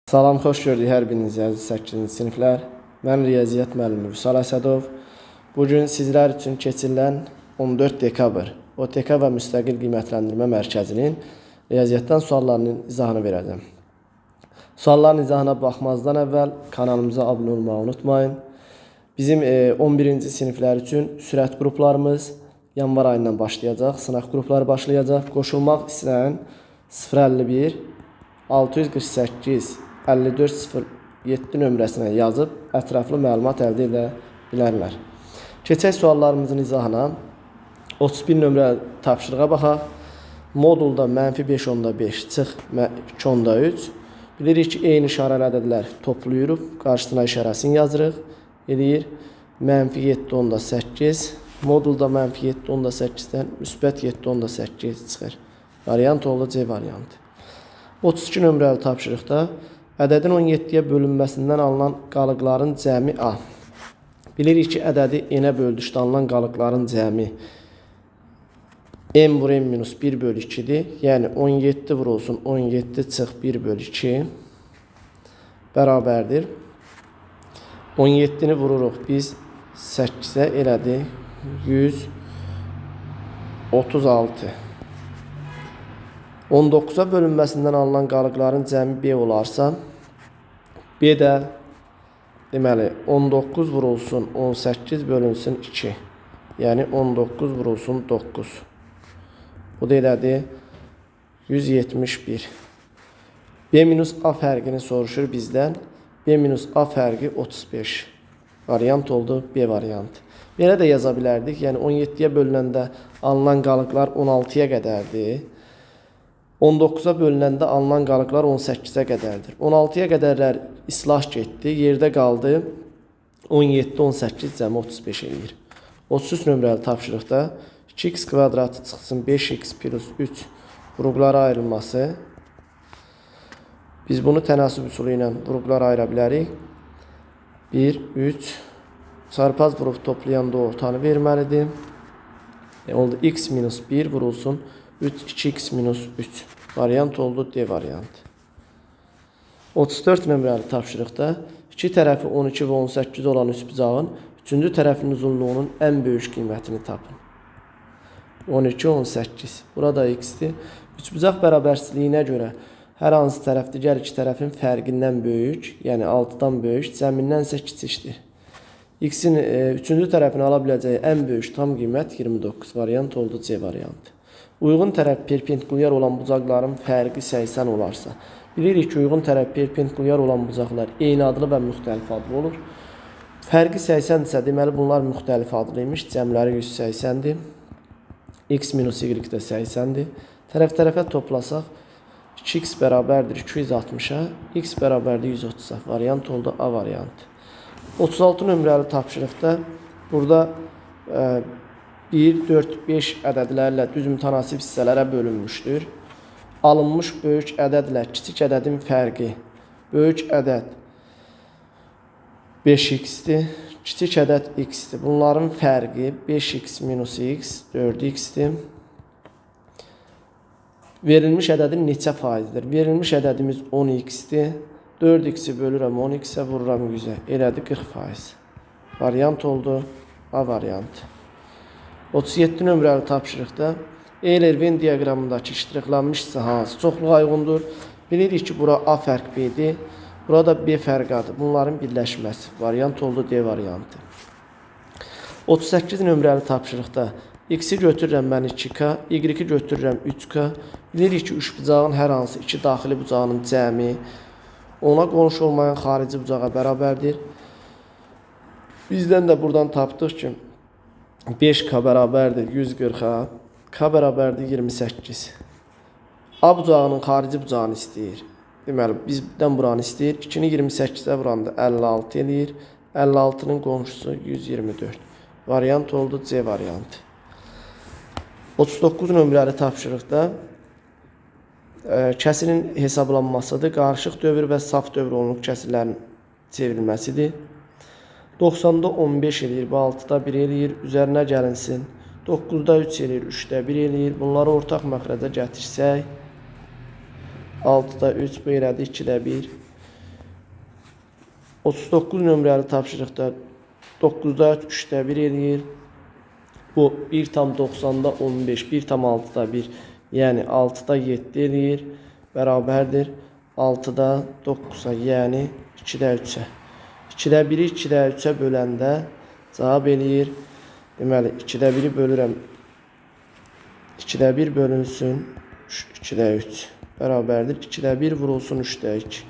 Salam, xoş gördük hər birinizi əziz 8-ci siniflər. Mən Riyaziyyat müəllimi Vüsal Əsədov. Bugün sizlər üçün keçirilən 14 dekabr OTK və Müstəqil Qiymətləndirmə Mərkəzinin riyaziyyatdan suallarının izahını verəcəm. Sualların izahına baxmazdan əvvəl kanalımıza abunə olmağı unutmayın. Bizim 11-ci siniflər üçün sürət qruplarımız yanvar ayından başlayacaq. Sınaq qrupları başlayacaq. Qoşulmaq istəyən 051 648 5407 nömrəsinə yazıb ətraflı məlumat əldə edə bilərlər. Keçək suallarımızın izahına. 31 nömrəli tapşırığa baxaq. Modulda -5/5 çıx 2/3. Bilirik ki, eyni işarəli ədədlər toplayırıq. Qarşısına işarəsini yazırıq. Eləyir -7/8. Modulda -7/8-dən müsbət 7/8 çıxır. Variant oldu C variantı. 32 nömrəli tapşırıqda ədədin 17-yə bölünməsindən alınan qalıqların cəmi A. Bilirik ki, ədədi n-ə böldükdə alınan qalıqların cəmi n vur n-1/2-dir. Yəni 17 vurulsun 17 çıx 1/2 bərabərdir. 17-ni vururuq biz 8-ə, elədi 136. 19-a bölünməsindən alınan qalıqların cəmi B olarsa, B də deməli 19 vurulsun 18 bölünsün 2. Yəni 19 vurulsun 9. Bu da elədi 171. B-A fərqini soruşur bizdən. B-A fərqi 35. Variant oldu B variantı. Belə də yaza bilərdik. Yəni 17-yə bölünəndə alınan qalıqlar 16-ya qədərdir. 19-a bölünəndə alınan qalıqlar 18-ə qədərdir. 16-ya qədərlər islah getdi. Yerdə qaldı 17, 18 cəmi 35 eləyir. 33 nömrəli tapşırıqda 2x kvadratı çıxsın 5x plus 3 vuruqlara ayrılması. Biz bunu tənasüb üsulu ilə vuruqlara ayıra bilərik. 1, 3 çarpaz vuruq toplayanda ortanı verməlidir. Oldu x minus 1 vurulsun 2x minus 3. Variant oldu D variantı. 34 nömrəli tapşırıqda iki tərəfi 12 və 18 olan üçbucağın üçüncü tərəfinin uzunluğunun ən böyük qiymətini tapın. 12, 18. Burada x-dir. Üçbucaq bərabərsizliyinə görə hər hansı tərəf digər iki tərəfin fərqindən böyük, yəni 6-dan böyük, cəmindən isə kiçikdir. X-in üçüncü tərəfini ala biləcəyi ən böyük tam qiymət 29. Variant oldu C variantı. Uyğun tərəf perpendikulyar olan bucaqların fərqi 80 olarsa, bilirik ki, uyğun tərəf perpendikulyar olan bucaqlar eyni adlı və müxtəlif adlı olur. Fərqi 80 isə deməli bunlar müxtəlif adlıymış. Cəmləri 180-dir. X minus y də 80-dir. Tərəf-tərəfə toplasaq 2x bərabərdir 260-a, x bərabərdir 130-a. Variant oldu A variantı. 36 nömrəli tapşırıqda burada 1, 4, 5 ədədlərlə düz mütənasib hissələrə bölünmüşdür. Alınmış böyük ədədlə kiçik ədədin fərqi. Böyük ədəd 5x-dir, kiçik ədəd x-dir. Bunların fərqi 5x minus x, 4x-dir. Verilmiş ədədin neçə faizdir? Verilmiş ədədimiz 10x-dir. 4x-i bölürəm 10x-ə, vururam 100-ə. Elədi 40%. Variant oldu A variantı. 37 nömrəli tapşırıqda Euler-Venn diaqramındakı iştiraklanmış hissə hansı çoxluğa uyğundur? Bilirik ki, bura A fərq B-dir. Burada B fərq A-dır. Bunların birləşməsi. Variant oldu D variantı. 38 nömrəli tapşırıqda x-i götürürəm mən 2k, y-i götürürəm 3k. Bilirik ki, üçbucağın hər hansı iki daxili bucağının cəmi ona qonşu olmayan xarici bucağa bərabərdir. Bizdən də buradan tapdıq ki, 5k bərabərdir 140-a, k bərabərdir 28. A bucağının xarici bucağını istəyir. Deməli, bizdən buranı istəyir. 2-ni 28-ə vuranda 56 eləyir. 56-nın qonşusu 124. Variant oldu C variantı. 39 nömrəli tapşırıqda kəsirin hesablanmasıdır. Qarışıq dövr və saf dövr olunub kəsirlərin çevrilməsidir. 90-da 15 eləyir, bu 6-da 1 eləyir, üzərinə gəlinsin. 9-da 3 eləyir, 3-də 1 eləyir. Bunları ortaq məxrəcə gətirsək, 6-da 3 bu elədi, 2-də 1. 39 nömrəli tapşırıqda 9-da 3-də 1 eləyir. Bu 1,90-da 15, 1,6-da 1, yəni 6-da 7 eləyir. Bərabərdir 6-da 9-a, yəni 2-də 3-ə. 2-də 1-i 2-də 3-ə böləndə cavab eləyir. Deməli, 2-də 1-i bölürəm. 2-də 1 bölünsün 2-də 3. Bərabərdir 2-də 1 vurulsun 3-də 2.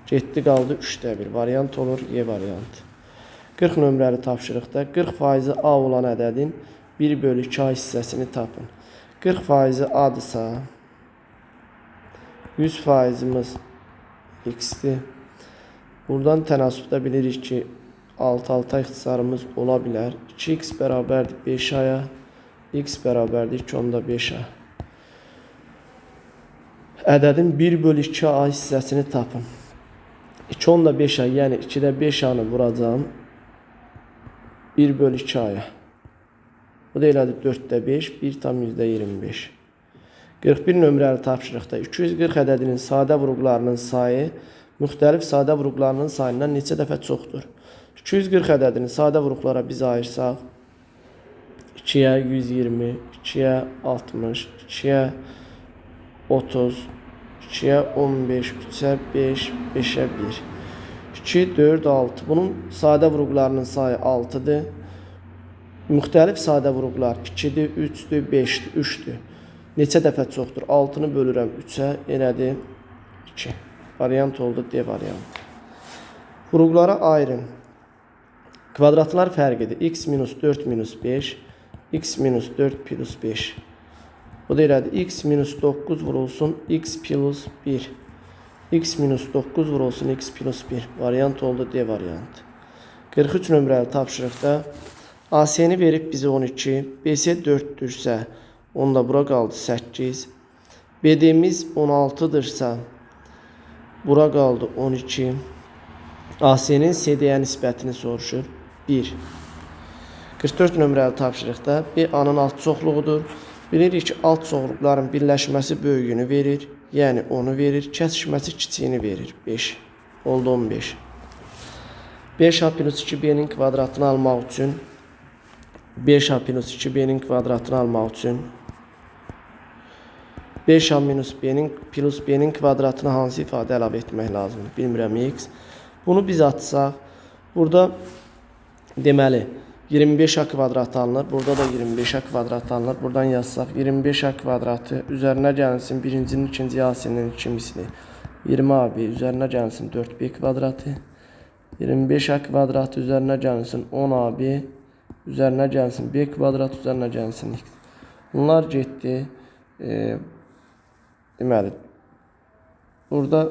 Getdi qaldı 3-də 1. Variant olur Y variantı. 40 nömrəli tapşırıqda 40% A olan ədədin 1/2 A hissəsini tapın. 40% A-dırsa 100%'imiz X-dir. Buradan tənasübdə bilirik ki 6-6 ixtisarımız ola bilər. 2x bərabərdir 5A-ya. X bərabərdir 2/5A. Ədədin 1/2 A hissəsini tapın. 2/5A, yəni 2-də 5A-nı vuracağım 1/2 A-ya. Bu da elədir 4-də 5, 1,25. 41 nömrəli tapşırıqda 240 ədədinin sadə vurğularının sayı müxtəlif sadə vurğularının sayından neçə dəfə çoxdur? 240 ədədini sadə vurğulara biz ayırsaq 2-yə 120, 2-yə 60, 2-yə 30, 2-yə 15, 3-ə 5, 5-ə 1. 2, 4, 6. Bunun sadə vurğularının sayı 6-dır. Müxtəlif sadə vurğular 2-dir, 3-dür, 5-dir, 3-dür. Neçə dəfə çoxdur? 6-nı bölürəm 3-ə, elədir 2. Variant oldu D variantı. Vurğulara ayırın. Kvadratlar fərqidir. X minus 4 minus 5, X minus 4 plus 5. Bu da elədir. X minus 9 vurulsun X plus 1. X minus 9 vurulsun X plus 1. Variant oldu D variantı. 43 nömrəli tapşırıqda AS-ni verib bizi 12, BS 4-dürsə, onda bura qaldı 8. BD-miz 16-dırsa, bura qaldı 12. AS-nin CD-yə nisbətini soruşur. 1. 44 nömrəli tapşırıqda BA-nın alt çoxluğudur. Bilirik ki, alt çoxluqların birləşməsi böyüyünü verir, yəni 10-u verir, kəsişməsi kiçiyini verir. 5. Oldu 15. 5A plus 2B'nin kvadratını almaq üçün 5A plus 2B'nin kvadratını almaq üçün 5A minus B'nin plus B'nin kvadratına hansı ifadə əlavə etmək lazımdır? Bilmirəm X. Bunu biz atsaq, burada deməli 25A kvadrat alınır. Burada da 25A kvadrat alınır. Buradan yazsaq 25A kvadratı üzərinə gəlinsin birincinin ikinci AS-nin 2 misli 20AB üzərinə gəlinsin 4B kvadratı. 25A kvadratı üzərinə gəlinsin 10AB üzərinə gəlsin B kvadrat üzərinə gəlsin X. Bunlar getdi. Deməli burada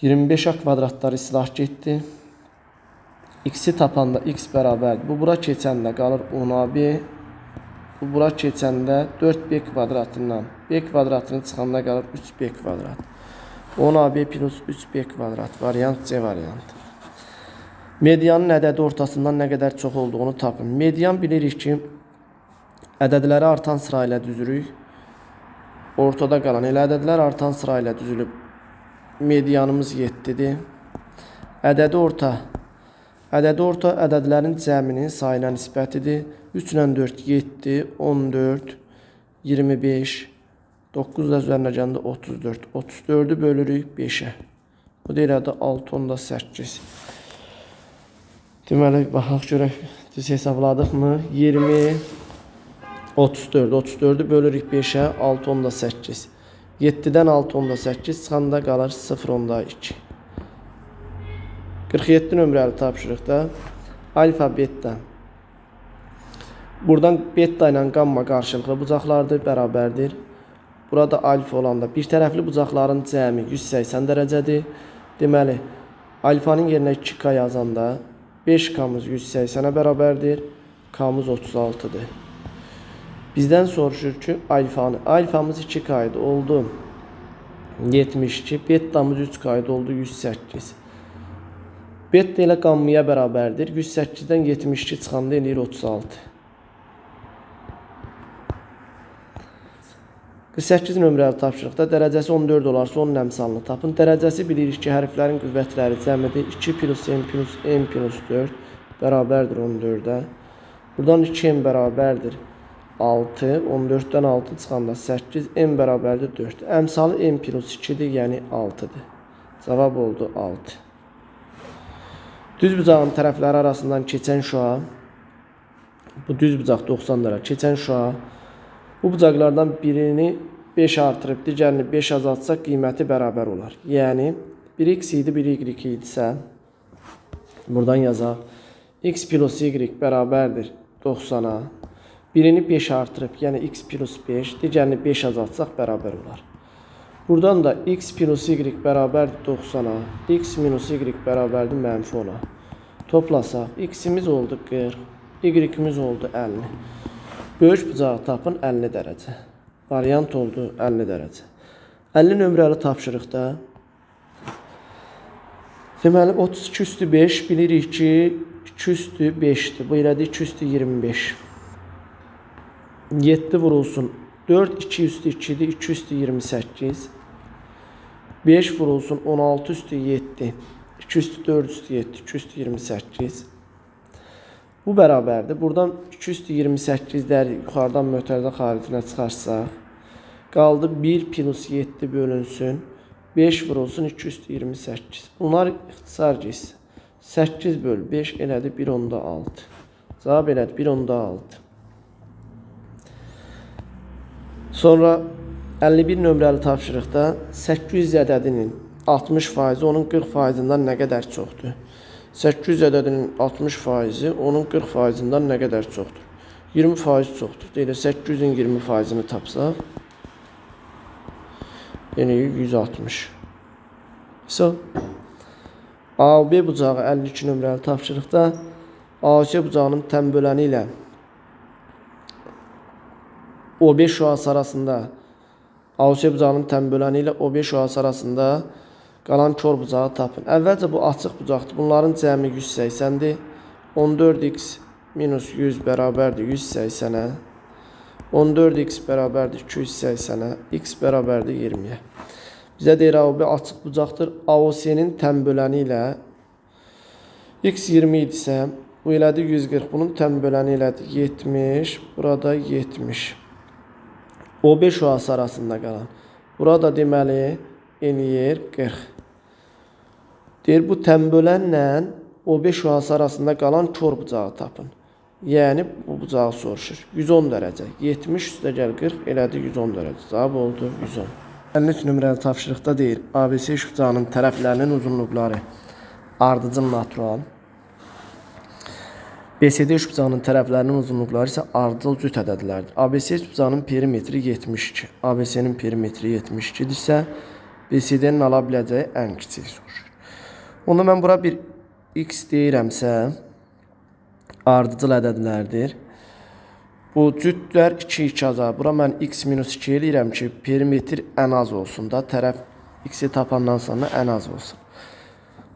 25A kvadratları islah getdi. X-i tapanda X bərabərdir. Bu bura keçəndə qalır 10AB. Bu bura keçəndə 4B kvadratından B kvadratını çıxanda qalır 3B kvadrat. 10AB plus 3B kvadrat. Variant C variantı. Medianın ədədi ortasından nə qədər çox olduğunu tapın. Median bilirik ki, ədədləri artan sıra ilə düzürük. Ortada qalan elə ədədlər artan sıra ilə düzülüb. Medianımız 7-dir. Ədədi orta ədədlərin cəminin sayına nisbətidir. 3 ilə 4, 7, 14, 25, 9 da üzərinə gəndə 34. 34'ü bölürük 5'ə. Bu da elədir 6/8. Deməli, baxaq görək, düz hesabladıq mı? 20, 34. 34'ü bölürük 5'ə, 6/8. 7'dən 6/8 çıxanda qalır 0/2. 47 nömrəli tapşırıqda alfa beta. Buradan beta ilə gamma qarşılıqlı bucaqlardır, bərabərdir. Burada alfa olanda bir tərəfli bucaqların cəmi 180 dərəcədir. Deməli, alfanın yerinə 2K yazanda 5K'mız 180'ə bərabərdir. K'mız 36'dır. Bizdən soruşur ki, alfamız 2K idi, oldu 72. Beta'mız 3K idi, oldu 108. Beta ilə qammaya bərabərdir. 108'dən 72 çıxanda eləyir 36. 48 nömrəli tapşırıqda dərəcəsi 14 olarsa onun əmsalını tapın. Dərəcəsi bilirik ki, hərflərin qüvvətləri cəmidir. 2 plus n plus 4 bərabərdir 14-ə. Buradan 2n bərabərdir 6. 14-dən 6 çıxanda 8. N bərabərdir 4. Əmsalı n plus 2-dir, yəni 6-dır. Cavab oldu 6. Düz bucağın tərəfləri arasından keçən şua, bu düz bucaq 90 dərəcə keçən şua, bu bucaqlardan birini 5 artırıb, digərini 5 azaltsaq qiyməti bərabər olar. Yəni 1x idi, 1y idisə, buradan yazaq. X plus y bərabərdir 90-a. Birini 5 artırıb, yəni x plus 5, digərini 5 azaltsaq bərabər olar. Buradan da x plus y bərabərdir 90-a, x minus y bərabərdir mənfi 10-a. Toplasaq, x-imiz oldu 40, y-imiz oldu 50. Böyük bucağı tapın 50 dərəcə. Variant oldu 50 dərəcə. 50 nömrəli tapşırıqda deməli 32 üstü 5 bilirik ki 2 üstü 5'dir. Bu elədir 2 üstü 25. 7 vurulsun 4 2 üstü 2'dir. 2 üstü 28. 5 vurulsun 16 üstü 7. 2 üstü 4 üstü 7. 2 üstü 28. Bu bərabərdir. Buradan 2 üstü 28'ləri yuxarıdan mötərizə xaricinə çıxarsaq, qaldı 1 plus 7 bölünsün, 5 vurulsun 2 üstü 28. Bunlar ixtisar geysi. 8 böl 5 elədi 1 onda 6. Cavab elədi 1 onda 6. Sonra 51 nömrəli tapşırıqda 800 ədədinin 60%, onun 40%-dən nə qədər çoxdur? 800 ədədinin 60%, onun 40%-dən nə qədər çoxdur? 20% çoxdur. Deyilir 800-ün 20%-ni tapsaq, yəni 160. AB bucağı 52 nömrəli tapşırıqda AC bucağının tənböləni ilə O5 şüası arasında AC bucağının tənböləni ilə O5 şüası arasında qalan kör bucağı tapın. Əvvəlcə bu açıq bucaqdır. Bunların cəmi 180-dir. 14x minus 100 bərabərdir 180-ə. 14x bərabərdir 280-ə. X bərabərdir 20-yə. Bizə deyir AB açıq bucaqdır. AOC-nin tənböləni ilə x 20 idisə, bu elədir 140. Bunun tənböləni elədir 70. Burada 70. O5 şüası arasında qalan. Burada deməli eləyir 40. Deyir bu tənbölənlə O5 şüası arasında qalan kör bucağı tapın. Yəni bu bucağı soruşur. 110 dərəcə. 70 üstə gəl 40 elədi 110 dərəcə. Cavab oldu 110. 53 nömrəli tapşırıqda deyir ABC üçbucağının tərəflərinin uzunluqları ardıcıl natural. BCD üçbucağının tərəflərinin uzunluqları isə ardıcıl cüt ədədlərdir. ABC üçbucağının perimetri 72. ABC-nin perimetri 72-dirsə, BCD-nin ala biləcəyi ən kiçik soruşur. Onda mən bura bir x deyirəmsə, ardıcıl ədədlərdir. Bu cütlər 2 2 azar. Bura mən x minus 2 eləyirəm ki, perimetr ən az olsun da, tərəf x-i tapandan sonra ən az olsun.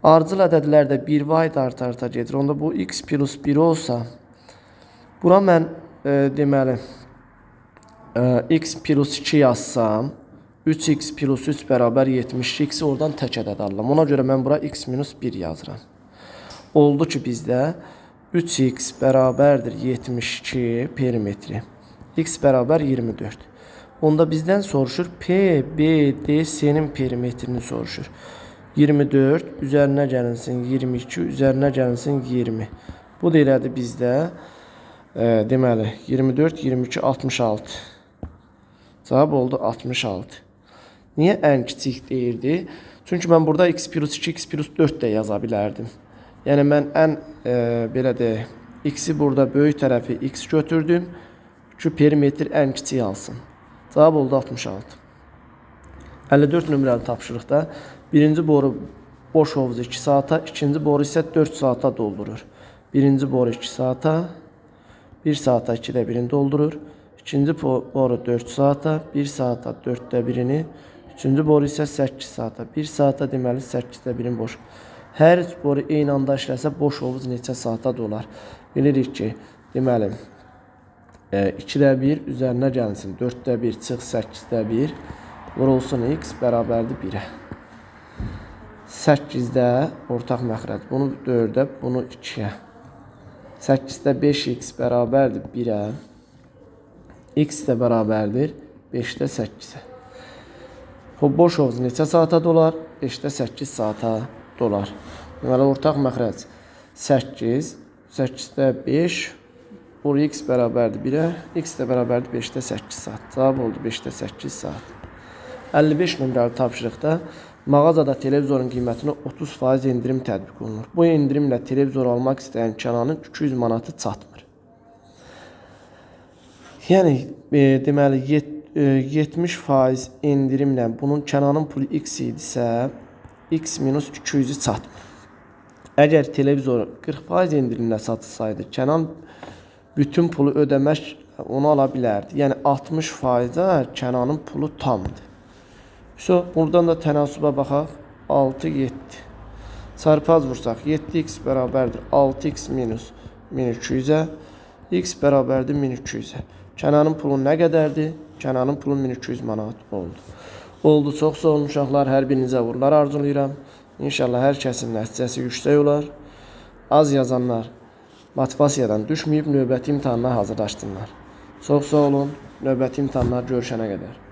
Ardıcıl ədədlərdə 1 vaid arta gedir. Onda bu x plus 1 olsa, bura mən deməli x plus 2 yazsam, 3x plus 3 bərabər 72, x-i oradan tək ədəd alıram. Ona görə mən bura x minus 1 yazıram. Oldu ki bizdə 3x bərabərdir 72 perimetri. X bərabər 24. Onda bizdən soruşur P, B, D, C-nin perimetrini soruşur. 24 üzərinə gəlinsin 22, üzərinə gəlinsin 20. Bu da elədir bizdə deməli 24, 22, 66. Cavab oldu 66. Niyə ən kiçik deyirdi? Çünki mən burada x plus 2, x plus 4 də yaza bilərdim. Yəni mən ən belə deyək, x-i burada böyük tərəfi x götürdüm ki, perimetr ən kiçik alsın. Cavab oldu 66. 54 nömrəli tapşırıqda birinci boru boş hovuzu 2 saata, ikinci boru isə 4 saata doldurur. Birinci boru 2 saata, 1 saata 2də 1-ini doldurur. İkinci boru 4 saata, 1 saata 4də 1-ini. Üçüncü boru isə 8 saata, 1 saata deməli 8də 1-in boş. Hər üç boru eyni anda işləsə boş hovuz neçə saata dolar? Bilirik ki, deməli 2'də 1 üzərinə gəlsin. 4'də 1 çıx 8'də 1 vurulsun x bərabərdir 1'ə. 8'də ortaq məxrəc. Bunu 4'ə, bunu 2'ə. 8'də 5x bərabərdir 1'ə. X də bərabərdir 5'də 8'ə. Boş hovuz neçə saata dolar? 5'də 8 saata dolar. Deməli, ortaq məxrəc 8, 8'də 5, bu x bərabərdir 1'ə, x də bərabərdir 5'də 8 saat. Cavab oldu 5'də 8 saat. 55 nömrəli tapşırıqda mağazada televizorun qiymətinə 30% indirim tətbiq olunur. Bu indirimlə televizor almaq istəyən Kənanın 200 manatı çatmır. Yəni, deməli, 70% indirimlə bunun Kənanın pulu x idisə, x minus 200'ü çatmır. Əgər televizor 40% indirimlə satılsaydı, Kənan bütün pulu ödəmək onu ala bilərdi. Yəni 60%-ə Kənanın pulu tamdır. Buradan da tənasübə baxaq. 6, 7. Çarpaz vursaq 7x bərabərdir 6x minus 1200'ə. X bərabərdir 1200'ə. Kənanın pulu nə qədərdir? Kənanın pulu 1200 manat oldu. Oldu, çox sağ olun uşaqlar. Hər birinizə uğurlar arzulayıram. İnşallah hər kəsin nəticəsi yüksək olar. Az yazanlar motivasiyadan düşməyib növbəti imtahanına hazırlaşsınlar. Çox sağ olun. Növbəti imtahanlar görüşənə qədər.